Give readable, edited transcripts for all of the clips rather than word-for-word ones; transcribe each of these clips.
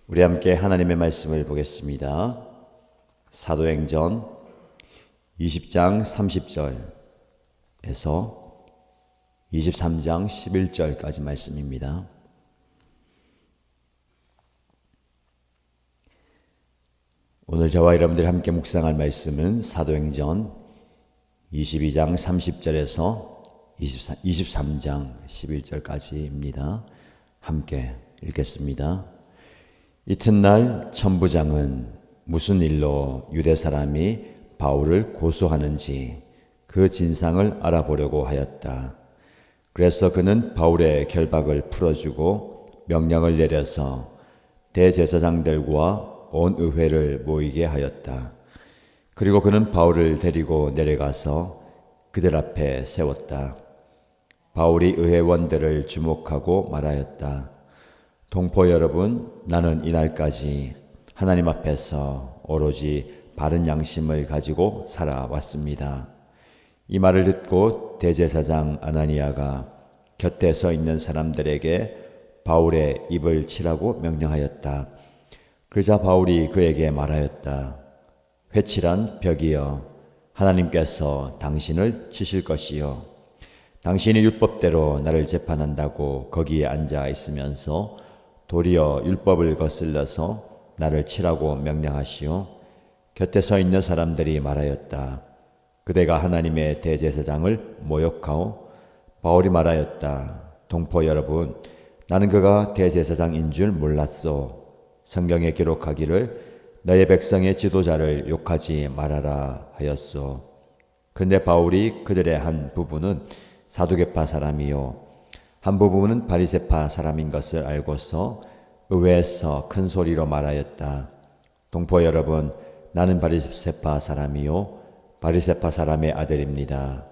우리 함께 하나님의 말씀을 보겠습니다. 사도행전 20장 30절에서 23장 11절까지 말씀입니다. 오늘 저와 여러분들이 함께 묵상할 말씀은 사도행전 22장 30절에서 23장 11절까지입니다. 함께 읽겠습니다. 이튿날 천부장은 무슨 일로 유대 사람이 바울을 고소하는지 그 진상을 알아보려고 하였다. 그래서 그는 바울의 결박을 풀어주고 명령을 내려서 대제사장들과 온 의회를 모이게 하였다. 그리고 그는 바울을 데리고 내려가서 그들 앞에 세웠다. 바울이 의회원들을 주목하고 말하였다. 동포 여러분, 나는 이날까지 하나님 앞에서 오로지 바른 양심을 가지고 살아왔습니다. 이 말을 듣고 대제사장 아나니아가 곁에 서 있는 사람들에게 바울의 입을 치라고 명령하였다. 그러자 바울이 그에게 말하였다. 회칠한 벽이여, 하나님께서 당신을 치실 것이요. 당신이 율법대로 나를 재판한다고 거기에 앉아 있으면서 도리어 율법을 거슬러서 나를 치라고 명령하시오. 곁에 서 있는 사람들이 말하였다. 그대가 하나님의 대제사장을 모욕하오. 바울이 말하였다. 동포 여러분, 나는 그가 대제사장인 줄 몰랐소. 성경에 기록하기를 너의 백성의 지도자를 욕하지 말아라 하였소. 그런데 바울이 그들의 한 부분은 사두개파 사람이요 한 부분은 바리새파 사람인 것을 알고서 의회에서 큰 소리로 말하였다. 동포 여러분, 나는 바리새파 사람이요 바리새파 사람의 아들입니다.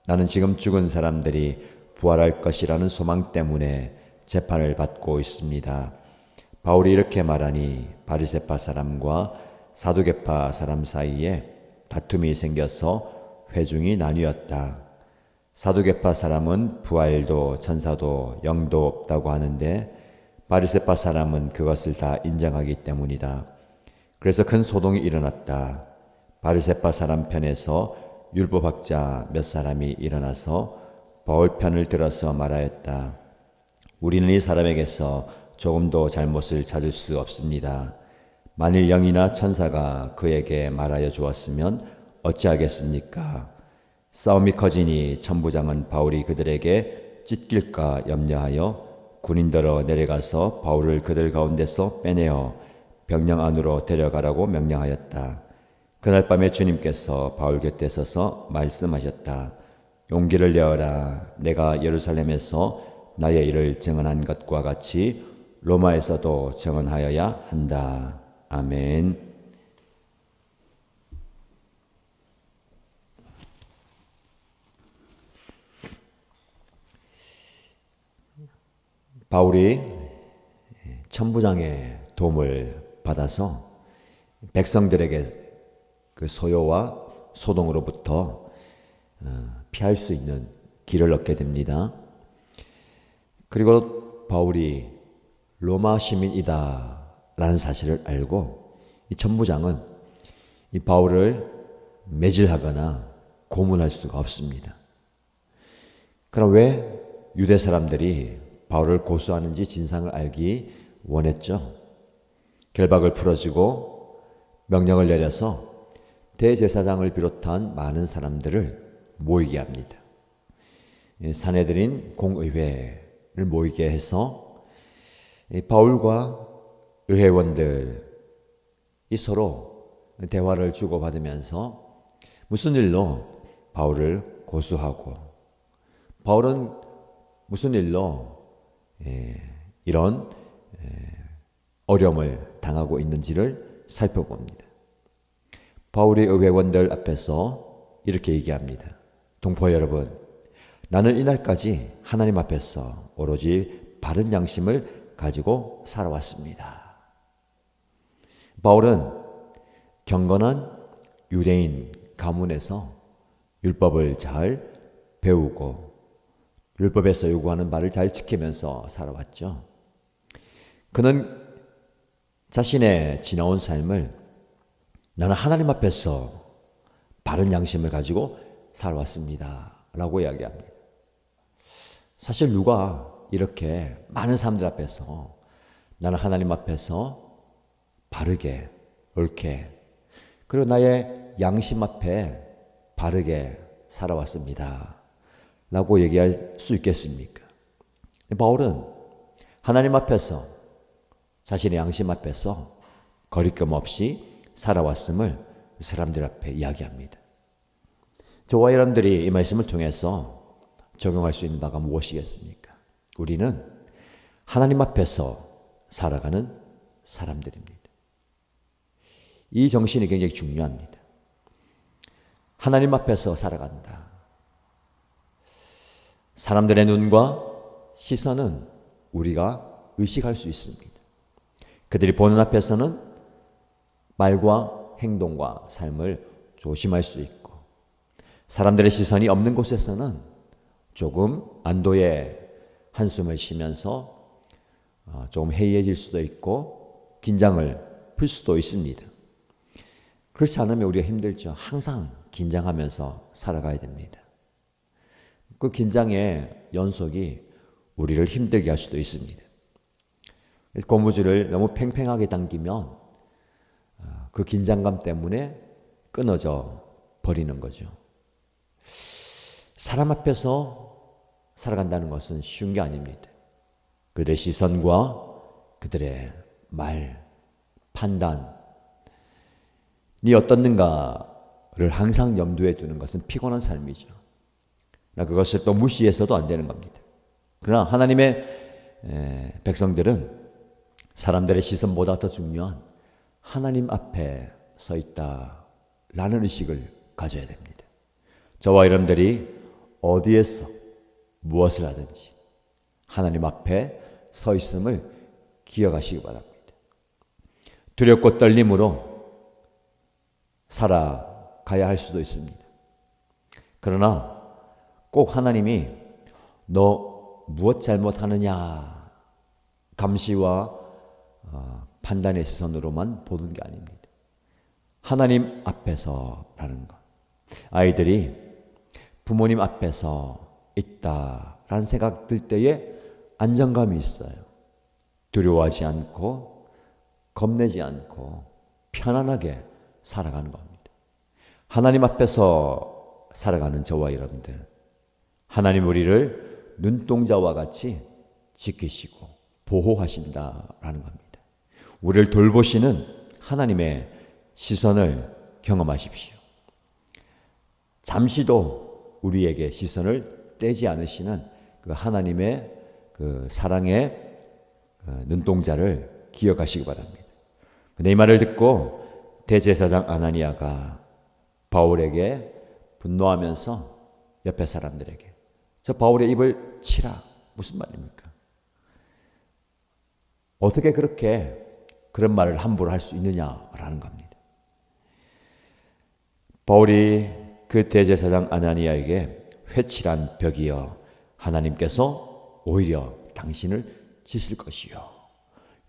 나는 지금 죽은 사람들이 부활할 것이라는 소망 때문에 재판을 받고 있습니다. 바울이 이렇게 말하니 바리새파 사람과 사두개파 사람 사이에 다툼이 생겨서 회중이 나뉘었다. 사두개파 사람은 부활도 천사도 영도 없다고 하는데 바리새파 사람은 그것을 다 인정하기 때문이다. 그래서 큰 소동이 일어났다. 바리새파 사람 편에서 율법학자 몇 사람이 일어나서 바울 편을 들어서 말하였다. 우리는 이 사람에게서 조금도 잘못을 찾을 수 없습니다. 만일 영이나 천사가 그에게 말하여 주었으면 어찌하겠습니까? 싸움이 커지니 천부장은 바울이 그들에게 찢길까 염려하여 군인들어 내려가서 바울을 그들 가운데서 빼내어 병영 안으로 데려가라고 명령하였다. 그날 밤에 주님께서 바울 곁에 서서 말씀하셨다. 용기를 내어라. 내가 예루살렘에서 나의 일을 증언한 것과 같이 로마에서도 증언하여야 한다. 아멘. 바울이 천부장의 도움을 받아서 백성들에게 그 소요와 소동으로부터 피할 수 있는 길을 얻게 됩니다. 그리고 바울이 로마 시민이다 라는 사실을 알고 이 천부장은 이 바울을 매질하거나 고문할 수가 없습니다. 그럼 왜 유대 사람들이 바울을 고소하는지 진상을 알기 원했죠. 결박을 풀어주고 명령을 내려서 대제사장을 비롯한 많은 사람들을 모이게 합니다. 사내들인 공의회를 모이게 해서 바울과 의회원들이 서로 대화를 주고받으면서 무슨 일로 바울을 고소하고 바울은 무슨 일로 이런 어려움을 당하고 있는지를 살펴봅니다. 바울이 의회원들 앞에서 이렇게 얘기합니다. 동포 여러분, 나는 이날까지 하나님 앞에서 오로지 바른 양심을 가지고 살아왔습니다. 바울은 경건한 유대인 가문에서 율법을 잘 배우고 율법에서 요구하는 바를 잘 지키면서 살아왔죠. 그는 자신의 지나온 삶을 나는 하나님 앞에서 바른 양심을 가지고 살아왔습니다 라고 이야기합니다. 사실 누가 이렇게 많은 사람들 앞에서 나는 하나님 앞에서 바르게, 옳게, 그리고 나의 양심 앞에 바르게 살아왔습니다 라고 얘기할 수 있겠습니까? 바울은 하나님 앞에서, 자신의 양심 앞에서 거리낌 없이 살아왔음을 사람들 앞에 이야기합니다. 저와 여러분들이 이 말씀을 통해서 적용할 수 있는 바가 무엇이겠습니까? 우리는 하나님 앞에서 살아가는 사람들입니다. 이 정신이 굉장히 중요합니다. 하나님 앞에서 살아간다. 사람들의 눈과 시선은 우리가 의식할 수 있습니다. 그들이 보는 앞에서는 말과 행동과 삶을 조심할 수 있고, 사람들의 시선이 없는 곳에서는 조금 안도의 한숨을 쉬면서 조금 해이해질 수도 있고 긴장을 풀 수도 있습니다. 그렇지 않으면 우리가 힘들죠. 항상 긴장하면서 살아가야 됩니다. 그 긴장의 연속이 우리를 힘들게 할 수도 있습니다. 고무줄을 너무 팽팽하게 당기면 그 긴장감 때문에 끊어져 버리는 거죠. 사람 앞에서 살아간다는 것은 쉬운 게 아닙니다. 그들의 시선과 그들의 말, 판단이 어떻는가를 항상 염두에 두는 것은 피곤한 삶이죠. 그것을 또 무시해서도 안 되는 겁니다. 그러나 하나님의 백성들은 사람들의 시선보다 더 중요한 하나님 앞에 서 있다라는 의식을 가져야 됩니다. 저와 여러분들이 어디에서 무엇을 하든지 하나님 앞에 서 있음을 기억하시기 바랍니다. 두렵고 떨림으로 살아가야 할 수도 있습니다. 그러나 꼭 하나님이 너 무엇 잘못하느냐 감시와 판단의 시선으로만 보는 게 아닙니다. 하나님 앞에서라는 것. 아이들이 부모님 앞에서 있다라는 생각 들 때에 안정감이 있어요. 두려워하지 않고 겁내지 않고 편안하게 살아가는 겁니다. 하나님 앞에서 살아가는 저와 여러분들, 하나님 우리를 눈동자와 같이 지키시고 보호하신다라는 겁니다. 우리를 돌보시는 하나님의 시선을 경험하십시오. 잠시도 우리에게 시선을 떼지 않으시는 그 하나님의 그 사랑의 눈동자를 기억하시기 바랍니다. 이 말을 듣고 대제사장 아나니아가 바울에게 분노하면서 옆에 사람들에게 저 바울의 입을 치라. 무슨 말입니까? 어떻게 그렇게 그런 말을 함부로 할 수 있느냐라는 겁니다. 바울이 그 대제사장 아나니아에게 회칠한 벽이여 하나님께서 오히려 당신을 치실 것이요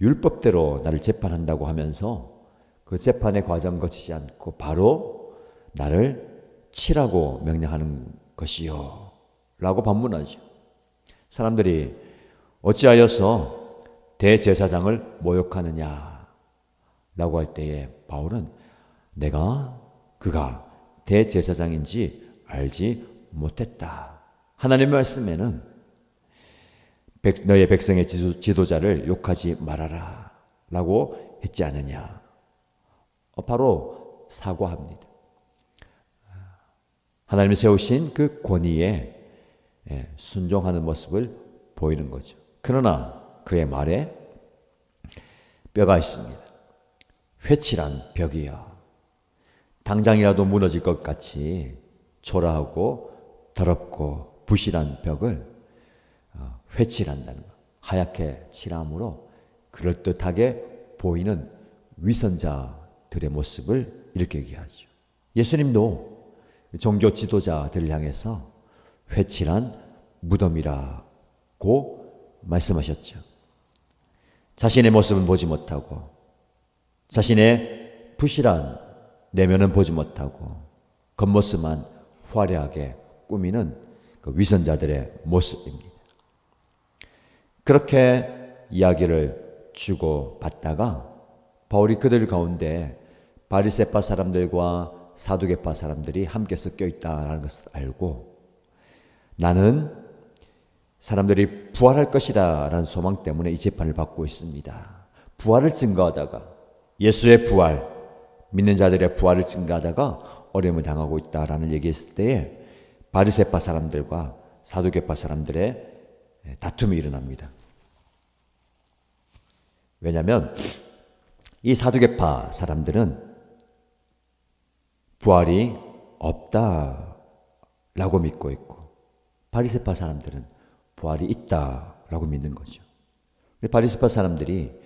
율법대로 나를 재판한다고 하면서 그 재판의 과정 거치지 않고 바로 나를 치라고 명령하는 것이요 라고 반문하죠. 사람들이 어찌하여서 대제사장을 모욕하느냐 라고 할 때에 바울은 그가 대제사장인지 알지 못했다. 하나님의 말씀에는 너의 백성의 지도자를 욕하지 말아라 라고 했지 않느냐. 바로 사과합니다. 하나님이 세우신 그 권위에 순종하는 모습을 보이는 거죠. 그러나 그의 말에 뼈가 있습니다. 회칠한 벽이여. 당장이라도 무너질 것 같이 초라하고 더럽고 부실한 벽을 회칠한다는 것. 하얗게 칠함으로 그럴듯하게 보이는 위선자들의 모습을 이렇게 얘기하죠. 예수님도 종교 지도자들을 향해서 회칠한 무덤이라고 말씀하셨죠. 자신의 모습은 보지 못하고 자신의 부실한 내면은 보지 못하고 겉모습만 화려하게 꾸미는 그 위선자들의 모습입니다. 그렇게 이야기를 주고 받다가 바울이 그들 가운데 바리새파 사람들과 사두개파 사람들이 함께 섞여 있다는 것을 알고 나는 사람들이 부활할 것이다 라는 소망 때문에 이 재판을 받고 있습니다. 부활을 증거하다가 예수의 부활, 믿는 자들의 부활을 증거하다가 어려움을 당하고 있다라는 얘기했을 때에 바리새파 사람들과 사두개파 사람들의 다툼이 일어납니다. 왜냐하면 이 사두개파 사람들은 부활이 없다라고 믿고 있고 바리새파 사람들은 부활이 있다라고 믿는 거죠. 바리새파 사람들이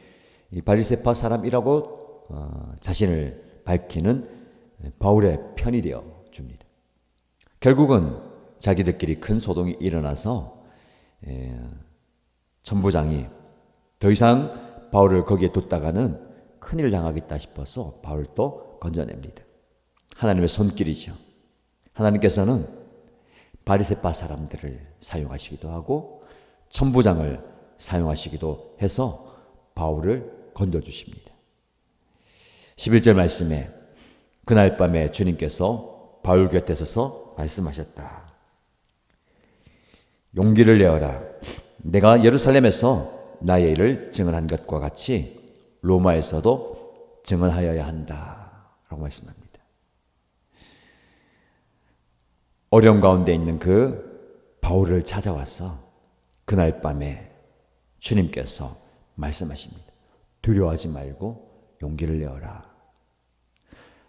이 바리새파 사람이라고 자신을 밝히는 바울의 편이 되어 줍니다. 결국은 자기들끼리 큰 소동이 일어나서 천부장이 더 이상 바울을 거기에 뒀다가는 큰일 당하겠다 싶어서 바울을 또 건져냅니다. 하나님의 손길이죠. 하나님께서는 바리새파 사람들을 사용하시기도 하고 천부장을 사용하시기도 해서 바울을 건져주십니다. 11절 말씀에 그날 밤에 주님께서 바울 곁에 서서 말씀하셨다. 용기를 내어라. 내가 예루살렘에서 나의 일을 증언한 것과 같이 로마에서도 증언하여야 한다 라고 말씀합니다. 어려움 가운데 있는 그 바울을 찾아와서 그날 밤에 주님께서 말씀하십니다. 두려워하지 말고 용기를 내어라.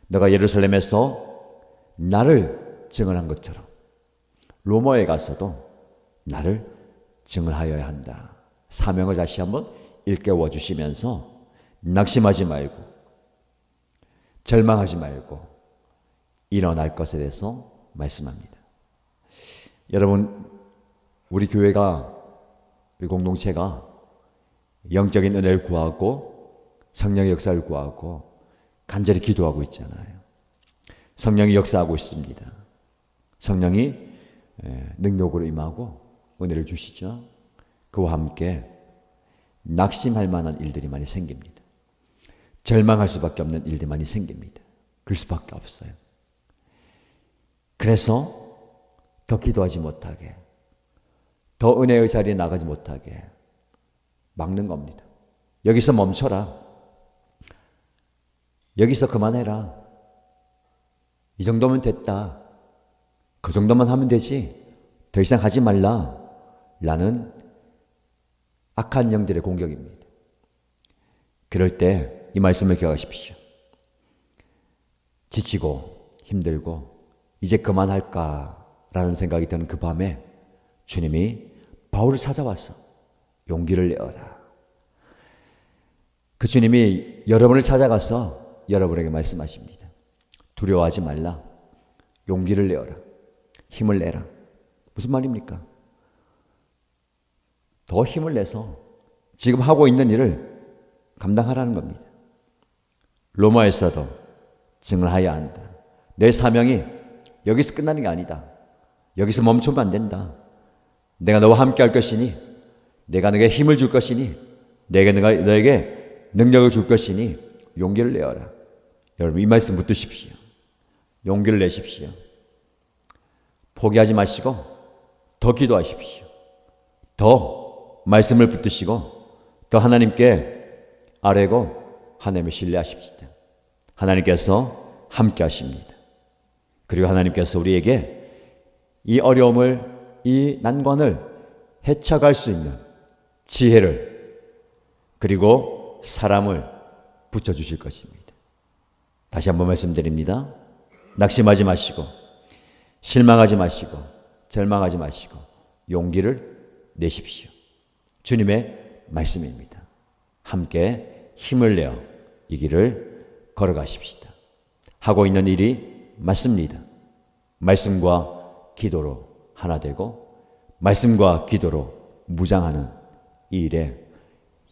너가 예루살렘에서 나를 증언한 것처럼 로마에 가서도 나를 증언하여야 한다. 사명을 다시 한번 일깨워 주시면서 낙심하지 말고 절망하지 말고 일어날 것에 대해서 말씀합니다. 여러분, 우리 교회가, 우리 공동체가 영적인 은혜를 구하고 성령의 역사를 구하고 간절히 기도하고 있잖아요. 성령이 역사하고 있습니다. 성령이 능력으로 임하고 은혜를 주시죠. 그와 함께 낙심할 만한 일들이 많이 생깁니다. 절망할 수밖에 없는 일들이 많이 생깁니다. 그럴 수밖에 없어요. 그래서 더 기도하지 못하게, 더 은혜의 자리에 나가지 못하게 막는 겁니다. 여기서 멈춰라. 여기서 그만해라. 이 정도면 됐다. 그 정도만 하면 되지. 더 이상 하지 말라. 라는 악한 영들의 공격입니다. 그럴 때 이 말씀을 기억하십시오. 지치고 힘들고 이제 그만할까라는 생각이 드는 그 밤에 주님이 바울을 찾아왔어. 용기를 내어라. 그 주님이 여러분을 찾아가서 여러분에게 말씀하십니다. 두려워하지 말라. 용기를 내어라. 힘을 내라. 무슨 말입니까? 더 힘을 내서 지금 하고 있는 일을 감당하라는 겁니다. 로마에서도 증언하여야 한다. 내 사명이 여기서 끝나는 게 아니다. 여기서 멈추면 안 된다. 내가 너와 함께 할 것이니, 내가 너에게 힘을 줄 것이니, 내가 너에게 능력을 줄 것이니 용기를 내어라. 여러분, 이 말씀 붙드십시오. 용기를 내십시오. 포기하지 마시고 더 기도하십시오. 더 말씀을 붙드시고 더 하나님께 아뢰고 하나님을 신뢰하십시다. 하나님께서 함께 하십니다. 그리고 하나님께서 우리에게 이 어려움을, 이 난관을 헤쳐갈 수 있는 지혜를 그리고 사람을 붙여주실 것입니다. 다시 한번 말씀드립니다. 낙심하지 마시고 실망하지 마시고 절망하지 마시고 용기를 내십시오. 주님의 말씀입니다. 함께 힘을 내어 이 길을 걸어가십시다. 하고 있는 일이 맞습니다. 말씀과 기도로 하나 되고 말씀과 기도로 무장하는 이 일에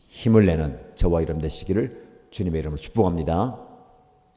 힘을 내는 저와 여러분 되시기를 주님의 이름으로 축복합니다.